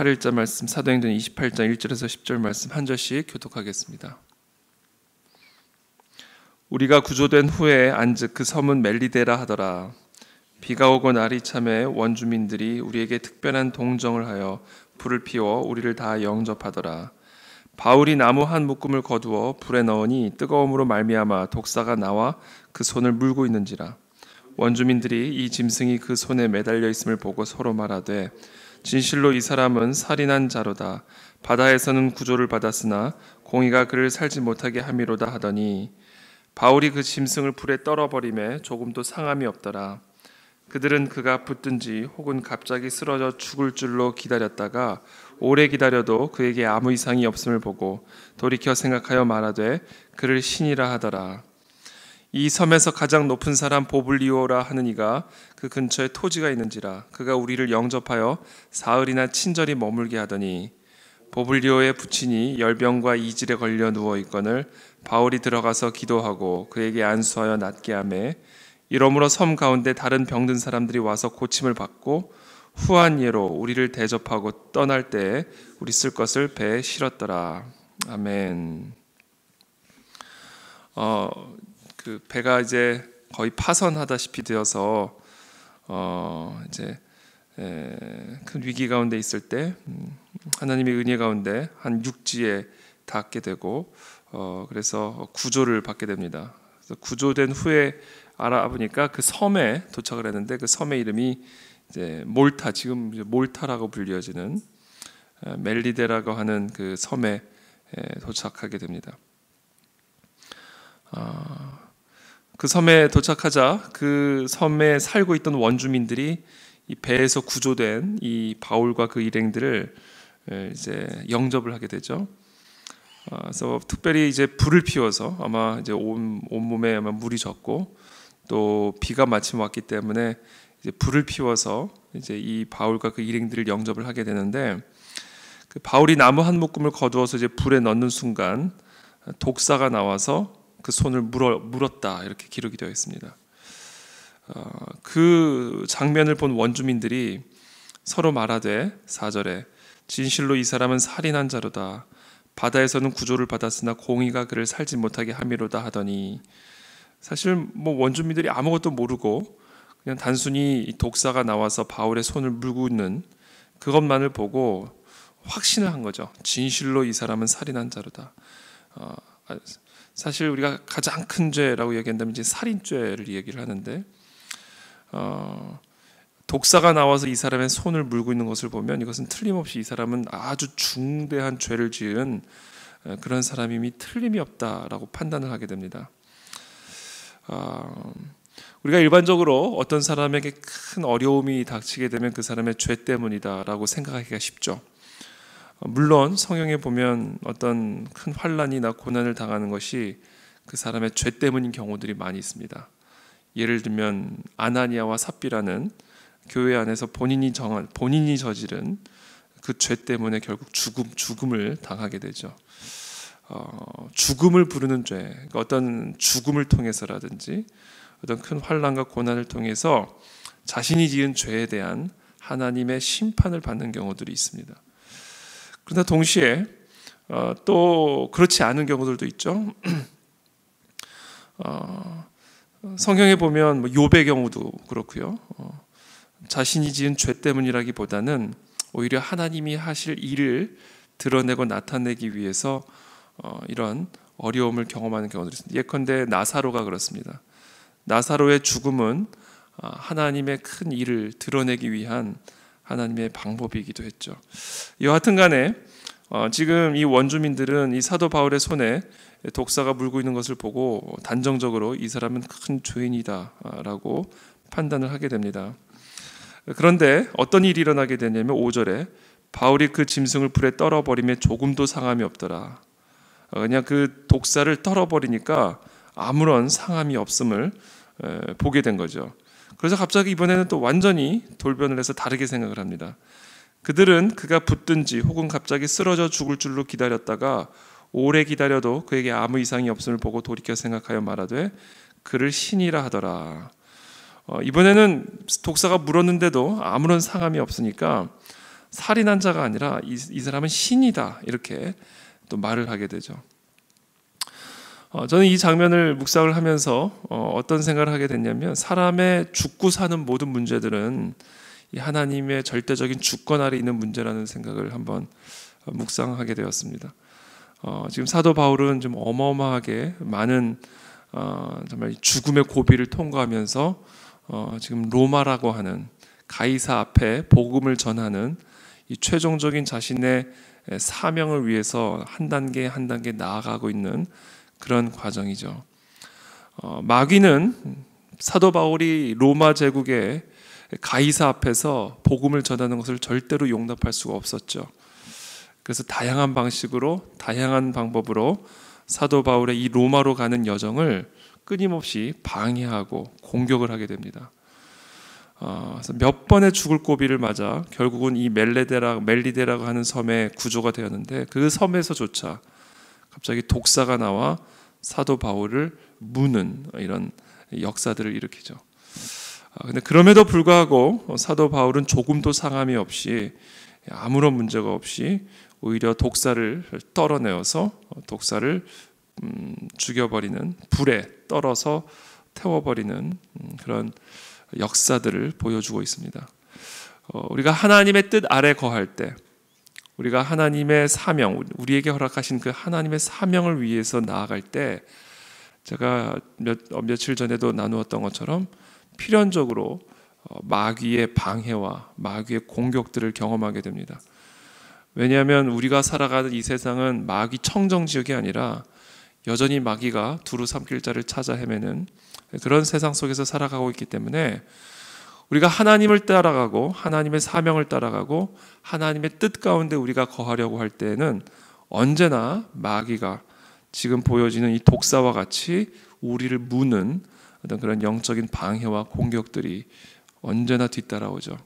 28일자 말씀 사도행전 28장 1절에서 10절 말씀 한 절씩 교독하겠습니다. 우리가 구조된 후에 안즉 그 섬은 멜리데라 하더라. 비가 오고 날이 참에 원주민들이 우리에게 특별한 동정을 하여 불을 피워 우리를 다 영접하더라. 바울이 나무 한 묶음을 거두어 불에 넣으니 뜨거움으로 말미암아 독사가 나와 그 손을 물고 있는지라. 원주민들이 이 짐승이 그 손에 매달려 있음을 보고 서로 말하되 진실로 이 사람은 살인한 자로다. 바다에서는 구조를 받았으나 공의가 그를 살지 못하게 함이로다 하더니 바울이 그 짐승을 불에 떨어버리매 조금도 상함이 없더라. 그들은 그가 붙든지 혹은 갑자기 쓰러져 죽을 줄로 기다렸다가 오래 기다려도 그에게 아무 이상이 없음을 보고 돌이켜 생각하여 말하되 그를 신이라 하더라. 이 섬에서 가장 높은 사람 보블리오라 하는 이가 그 근처에 토지가 있는지라. 그가 우리를 영접하여 사흘이나 친절히 머물게 하더니 보블리오의 부친이 열병과 이질에 걸려 누워 있거늘 바울이 들어가서 기도하고 그에게 안수하여 낫게 하매 이러므로 섬 가운데 다른 병든 사람들이 와서 고침을 받고 후한 예로 우리를 대접하고 떠날 때에 우리 쓸 것을 배에 실었더라. 아멘. 그 배가 이제 거의 파선하다시피 되어서 이제 큰 위기 가운데 있을 때 하나님의 은혜 가운데 한 육지에 닿게 되고 그래서 구조를 받게 됩니다. 그래서 구조된 후에 알아보니까 그 섬에 도착을 했는데 그 섬의 이름이 이제 몰타, 지금 이제 몰타라고 불려지는 멜리데라고 하는 그 섬에 도착하게 됩니다. 그 섬에 도착하자 그 섬에 살고 있던 원주민들이 이 배에서 구조된 이 바울과 그 일행들을 이제 영접을 하게 되죠. 그래서 특별히 이제 불을 피워서 아마 이제 온 몸에 아마 물이 젖고 또 비가 마침 왔기 때문에 이제 불을 피워서 이제 이 바울과 그 일행들을 영접을 하게 되는데 그 바울이 나무 한 묶음을 거두어서 이제 불에 넣는 순간 독사가 나와서 그 손을 물었다 이렇게 기록이 되어 있습니다. 그 장면을 본 원주민들이 서로 말하되 4절에 진실로 이 사람은 살인한 자로다. 바다에서는 구조를 받았으나 공의가 그를 살지 못하게 함이로다 하더니 사실 뭐 원주민들이 아무것도 모르고 그냥 단순히 이 독사가 나와서 바울의 손을 물고 있는 그것만을 보고 확신을 한 거죠. 진실로 이 사람은 살인한 자로다. 사실 우리가 가장 큰 죄라고 얘기한다면 이제 살인죄를 얘기를 하는데 독사가 나와서 이 사람의 손을 물고 있는 것을 보면 이것은 틀림없이 이 사람은 아주 중대한 죄를 지은 그런 사람임이 틀림이 없다라고 판단을 하게 됩니다. 우리가 일반적으로 어떤 사람에게 큰 어려움이 닥치게 되면 그 사람의 죄 때문이다라고 생각하기가 쉽죠. 물론 성경에 보면 어떤 큰 환난이나 고난을 당하는 것이 그 사람의 죄 때문인 경우들이 많이 있습니다. 예를 들면 아나니아와 삽비라는 교회 안에서 본인이 저지른 그 죄 때문에 결국 죽음을 당하게 되죠. 죽음을 부르는 죄, 그러니까 어떤 죽음을 통해서라든지 어떤 큰 환난과 고난을 통해서 자신이 지은 죄에 대한 하나님의 심판을 받는 경우들이 있습니다. 그러나 동시에 또 그렇지 않은 경우들도 있죠. 성경에 보면 욥의 경우도 그렇고요. 자신이 지은 죄 때문이라기보다는 오히려 하나님이 하실 일을 드러내고 나타내기 위해서 이런 어려움을 경험하는 경우들이 있습니다. 예컨대 나사로가 그렇습니다. 나사로의 죽음은 하나님의 큰 일을 드러내기 위한 하나님의 방법이기도 했죠. 여하튼 간에 지금 이 원주민들은 이 사도 바울의 손에 독사가 물고 있는 것을 보고 단정적으로 이 사람은 큰 죄인이다라고 판단을 하게 됩니다. 그런데 어떤 일이 일어나게 되냐면 5절에 바울이 그 짐승을 불에 떨어버리며 조금도 상함이 없더라. 그냥 그 독사를 떨어버리니까 아무런 상함이 없음을 보게 된 거죠. 그래서 갑자기 이번에는 또 완전히 돌변을 해서 다르게 생각을 합니다. 그들은 그가 붙든지 혹은 갑자기 쓰러져 죽을 줄로 기다렸다가 오래 기다려도 그에게 아무 이상이 없음을 보고 돌이켜 생각하여 말하되 그를 신이라 하더라. 이번에는 독사가 물었는데도 아무런 상함이 없으니까 살인한 자가 아니라 이 사람은 신이다, 이렇게 또 말을 하게 되죠. 저는 이 장면을 묵상을 하면서 어떤 생각을 하게 됐냐면, 사람의 죽고 사는 모든 문제들은 이 하나님의 절대적인 주권 아래 있는 문제라는 생각을 한번 묵상하게 되었습니다. 지금 사도 바울은 좀 어마어마하게 많은 정말 죽음의 고비를 통과하면서 지금 로마라고 하는 가이사 앞에 복음을 전하는 이 최종적인 자신의 사명을 위해서 한 단계 한 단계 나아가고 있는 그런 과정이죠. 마귀는 사도 바울이 로마 제국의 가이사 앞에서 복음을 전하는 것을 절대로 용납할 수가 없었죠. 그래서 다양한 방식으로, 다양한 방법으로 사도 바울의 이 로마로 가는 여정을 끊임없이 방해하고 공격을 하게 됩니다. 그래서 몇 번의 죽을 고비를 맞아 결국은 이 멜리데라고 하는 섬의 구조가 되었는데, 그 섬에서조차 갑자기 독사가 나와 사도 바울을 무는 이런 역사들을 일으키죠. 근데 그럼에도 불구하고 사도 바울은 조금도 상함이 없이, 아무런 문제가 없이 오히려 독사를 떨어내어서 독사를 죽여버리는, 불에 떨어서 태워버리는 그런 역사들을 보여주고 있습니다. 우리가 하나님의 뜻 아래 거할 때, 우리가 하나님의 사명, 우리에게 허락하신 그 하나님의 사명을 위해서 나아갈 때, 제가 며칠 전에도 나누었던 것처럼 필연적으로 마귀의 방해와 마귀의 공격들을 경험하게 됩니다. 왜냐하면 우리가 살아가는 이 세상은 마귀 청정지역이 아니라 여전히 마귀가 두루 삼킬 자를 찾아 헤매는 그런 세상 속에서 살아가고 있기 때문에, 우리가 하나님을 따라가고 하나님의 사명을 따라가고 하나님의 뜻 가운데 우리가 거하려고 할 때에는 언제나 마귀가 지금 보여지는 이 독사와 같이 우리를 무는 어떤 그런 영적인 방해와 공격들이 언제나 뒤따라오죠.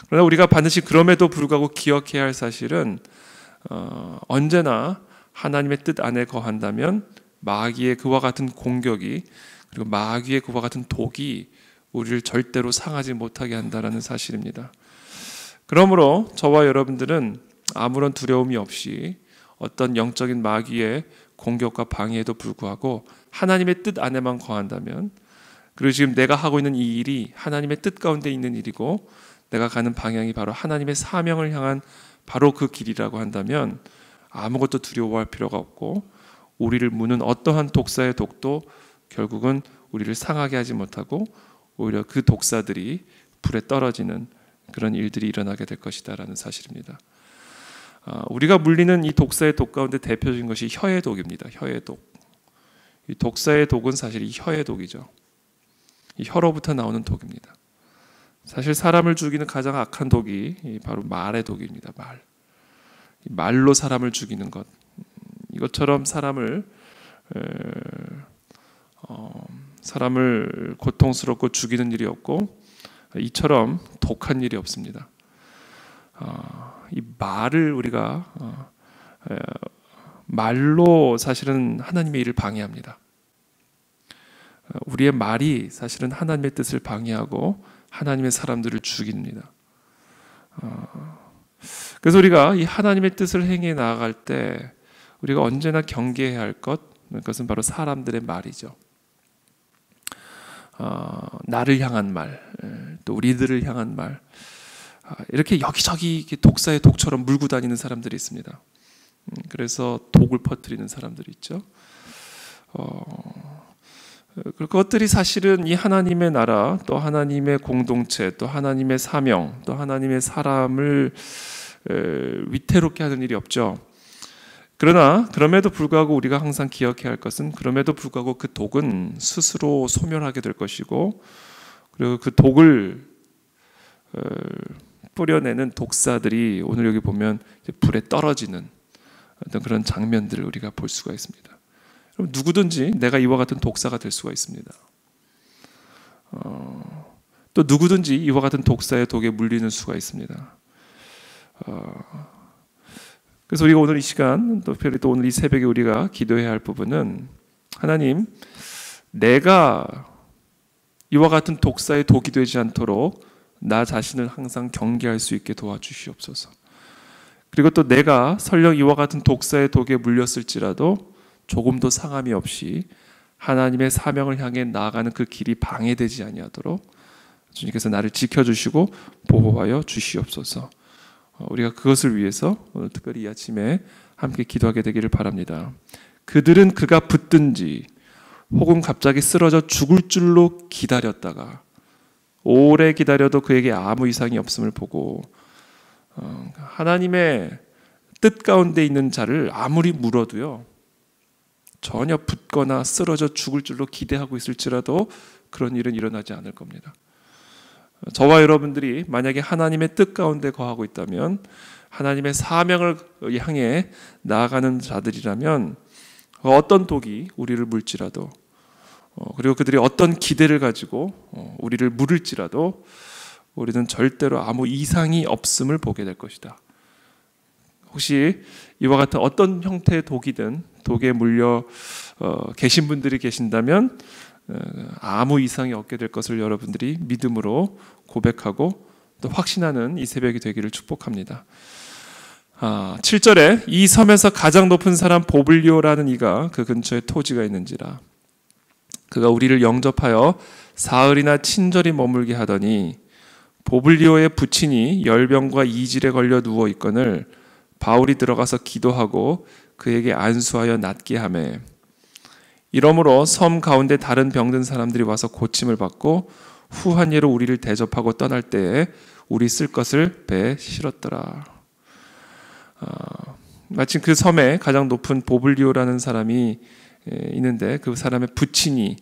그러나 우리가 반드시 그럼에도 불구하고 기억해야 할 사실은, 언제나 하나님의 뜻 안에 거한다면 마귀의 그와 같은 공격이, 그리고 마귀의 그와 같은 독이 우리를 절대로 상하지 못하게 한다는 사실입니다. 그러므로 저와 여러분들은 아무런 두려움이 없이 어떤 영적인 마귀의 공격과 방해에도 불구하고 하나님의 뜻 안에만 거한다면, 그리고 지금 내가 하고 있는 이 일이 하나님의 뜻 가운데 있는 일이고 내가 가는 방향이 바로 하나님의 사명을 향한 바로 그 길이라고 한다면, 아무것도 두려워할 필요가 없고 우리를 무는 어떠한 독사의 독도 결국은 우리를 상하게 하지 못하고 오히려 그 독사들이 불에 떨어지는 그런 일들이 일어나게 될 것이다라는 사실입니다. 우리가 물리는 이 독사의 독 가운데 대표적인 것이 혀의 독입니다. 혀의 독. 이 독사의 독은 사실 이 혀의 독이죠. 이 혀로부터 나오는 독입니다. 사실 사람을 죽이는 가장 악한 독이 바로 말의 독입니다. 말로 사람을 죽이는 것. 이것처럼 사람을 고통스럽고 죽이는 일이 없고 이처럼 독한 일이 없습니다. 이 말을 우리가 말로 사실은 하나님의 일을 방해합니다. 우리의 말이 사실은 하나님의 뜻을 방해하고 하나님의 사람들을 죽입니다. 그래서 우리가 이 하나님의 뜻을 행해 나아갈 때 우리가 언제나 경계해야 할 그것은 바로 사람들의 말이죠. 나를 향한 말, 또 우리들을 향한 말, 이렇게 여기저기 독사의 독처럼 물고 다니는 사람들이 있습니다. 그래서 독을 퍼뜨리는 사람들이 있죠. 그것들이 사실은 이 하나님의 나라, 또 하나님의 공동체, 또 하나님의 사명, 또 하나님의 사람을 위태롭게 하는 일이 없죠. 그러나 그럼에도 불구하고 우리가 항상 기억해야 할 것은, 그럼에도 불구하고 그 독은 스스로 소멸하게 될 것이고, 그리고 그 독을 뿌려내는 독사들이 오늘 여기 보면 불에 떨어지는 어떤 그런 장면들을 우리가 볼 수가 있습니다. 누구든지 내가 이와 같은 독사가 될 수가 있습니다. 또 누구든지 이와 같은 독사의 독에 물리는 수가 있습니다. 그래서 우리가 오늘 이 시간, 특별히 또 오늘 이 새벽에 우리가 기도해야 할 부분은, 하나님, 내가 이와 같은 독사의 독이 되지 않도록 나 자신을 항상 경계할 수 있게 도와주시옵소서. 그리고 또 내가 설령 이와 같은 독사의 독에 물렸을지라도 조금도 상함이 없이 하나님의 사명을 향해 나아가는 그 길이 방해되지 아니하도록 주님께서 나를 지켜주시고 보호하여 주시옵소서. 우리가 그것을 위해서 오늘 특별히 이 아침에 함께 기도하게 되기를 바랍니다. 그들은 그가 붙든지 혹은 갑자기 쓰러져 죽을 줄로 기다렸다가 오래 기다려도 그에게 아무 이상이 없음을 보고 하나님의 뜻 가운데 있는 자를 아무리 물어도요 전혀 붙거나 쓰러져 죽을 줄로 기대하고 있을지라도 그런 일은 일어나지 않을 겁니다. 저와 여러분들이 만약에 하나님의 뜻 가운데 거하고 있다면, 하나님의 사명을 향해 나아가는 자들이라면 어떤 독이 우리를 물지라도, 그리고 그들이 어떤 기대를 가지고 우리를 물을지라도 우리는 절대로 아무 이상이 없음을 보게 될 것이다. 혹시 이와 같은 어떤 형태의 독이든 독에 물려 계신 분들이 계신다면 아무 이상이 없게 될 것을 여러분들이 믿음으로 고백하고 또 확신하는 이 새벽이 되기를 축복합니다. 7절에 이 섬에서 가장 높은 사람 보블리오라는 이가 그 근처에 토지가 있는지라. 그가 우리를 영접하여 사흘이나 친절히 머물게 하더니 보블리오의 부친이 열병과 이질에 걸려 누워 있거늘 바울이 들어가서 기도하고 그에게 안수하여 낫게 하매, 이러므로 섬 가운데 다른 병든 사람들이 와서 고침을 받고 후한 예로 우리를 대접하고 떠날 때에 우리 쓸 것을 배에 실었더라. 마침 그 섬에 가장 높은 보블리오라는 사람이 있는데 그 사람의 부친이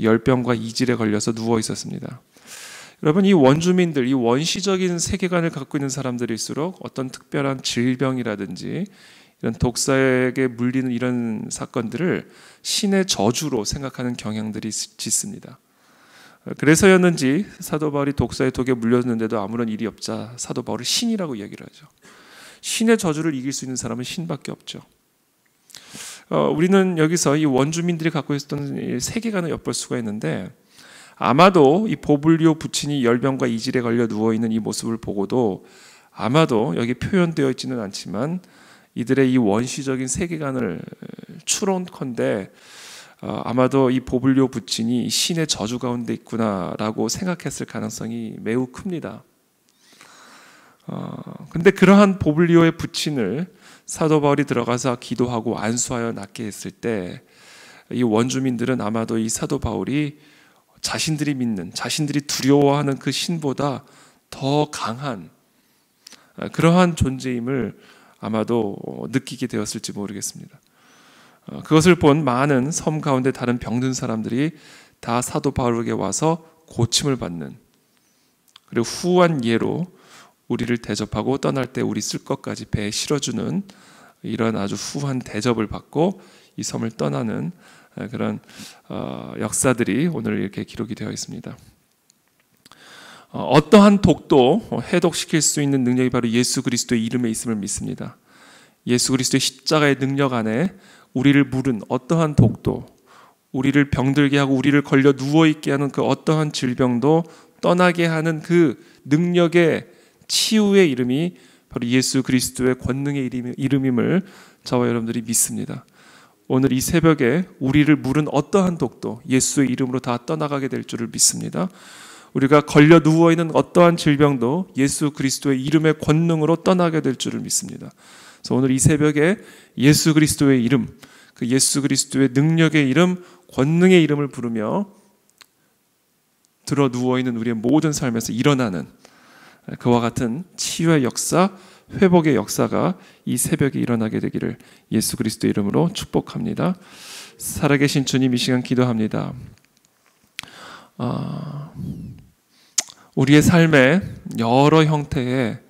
열병과 이질에 걸려서 누워 있었습니다. 여러분, 이 원주민들, 이 원시적인 세계관을 갖고 있는 사람들일수록 어떤 특별한 질병이라든지 이런 독사에게 물리는 이런 사건들을 신의 저주로 생각하는 경향들이 짙습니다. 그래서였는지 사도 바울이 독사의 독에 물렸는데도 아무런 일이 없자 사도 바울을 신이라고 얘기를 하죠. 신의 저주를 이길 수 있는 사람은 신밖에 없죠. 우리는 여기서 이 원주민들이 갖고 있었던 세계관을 엿볼 수가 있는데, 아마도 이 보블리오 부친이 열병과 이질에 걸려 누워있는 이 모습을 보고도 아마도 여기 표현되어 있지는 않지만 이들의 이 원시적인 세계관을 추론컨대 아마도 이 보블리오 부친이 신의 저주 가운데 있구나라고 생각했을 가능성이 매우 큽니다. 근데 그러한 보블리오의 부친을 사도 바울이 들어가서 기도하고 안수하여 낫게 했을 때 이 원주민들은 아마도 이 사도 바울이 자신들이 믿는, 자신들이 두려워하는 그 신보다 더 강한 그러한 존재임을 아마도 느끼게 되었을지 모르겠습니다. 그것을 본 많은 섬 가운데 다른 병든 사람들이 다 사도 바울에게 와서 고침을 받는, 그리고 후한 예로 우리를 대접하고 떠날 때 우리 쓸 것까지 배에 실어주는 이런 아주 후한 대접을 받고 이 섬을 떠나는 그런 역사들이 오늘 이렇게 기록이 되어 있습니다. 어떠한 독도 해독시킬 수 있는 능력이 바로 예수 그리스도의 이름에 있음을 믿습니다. 예수 그리스도의 십자가의 능력 안에 우리를 물은 어떠한 독도, 우리를 병들게 하고 우리를 걸려 누워있게 하는 그 어떠한 질병도 떠나게 하는 그 능력의 치유의 이름이 바로 예수 그리스도의 권능의 이름임을 저와 여러분들이 믿습니다. 오늘 이 새벽에 우리를 물은 어떠한 독도 예수의 이름으로 다 떠나가게 될 줄을 믿습니다. 우리가 걸려 누워있는 어떠한 질병도 예수 그리스도의 이름의 권능으로 떠나게 될 줄을 믿습니다. 그래서 오늘 이 새벽에 예수 그리스도의 이름, 그 예수 그리스도의 능력의 이름, 권능의 이름을 부르며 들어 누워있는 우리의 모든 삶에서 일어나는 그와 같은 치유의 역사, 회복의 역사가 이 새벽에 일어나게 되기를 예수 그리스도 이름으로 축복합니다. 살아계신 주님, 이 시간 기도합니다. 우리의 삶에 여러 형태의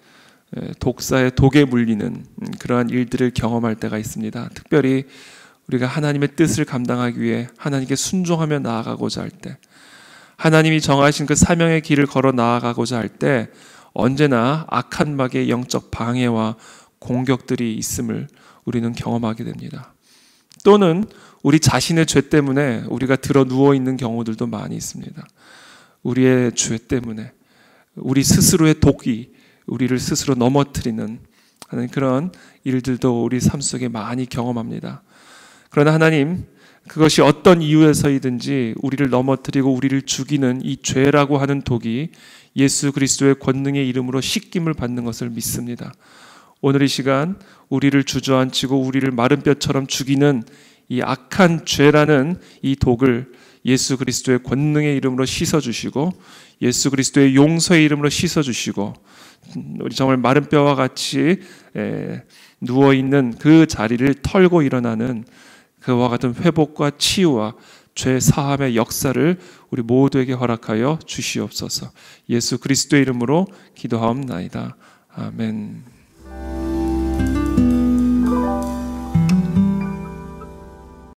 독사의 독에 물리는 그러한 일들을 경험할 때가 있습니다. 특별히 우리가 하나님의 뜻을 감당하기 위해 하나님께 순종하며 나아가고자 할 때, 하나님이 정하신 그 사명의 길을 걸어 나아가고자 할 때 언제나 악한 막의 영적 방해와 공격들이 있음을 우리는 경험하게 됩니다. 또는 우리 자신의 죄 때문에 우리가 들어 누워 있는 경우들도 많이 있습니다. 우리의 죄 때문에 우리 스스로의 독이 우리를 스스로 넘어뜨리는 하는 그런 일들도 우리 삶 속에 많이 경험합니다. 그러나 하나님, 그것이 어떤 이유에서이든지 우리를 넘어뜨리고 우리를 죽이는 이 죄라고 하는 독이 예수 그리스도의 권능의 이름으로 씻김을 받는 것을 믿습니다. 오늘 이 시간 우리를 주저앉히고 우리를 마른 뼈처럼 죽이는 이 악한 죄라는 이 독을 예수 그리스도의 권능의 이름으로 씻어주시고 예수 그리스도의 용서의 이름으로 씻어주시고 우리 정말 마른 뼈와 같이 누워있는 그 자리를 털고 일어나는 그와 같은 회복과 치유와 죄 사함의 역사를 우리 모두에게 허락하여 주시옵소서. 예수 그리스도의 이름으로 기도하옵나이다. 아멘.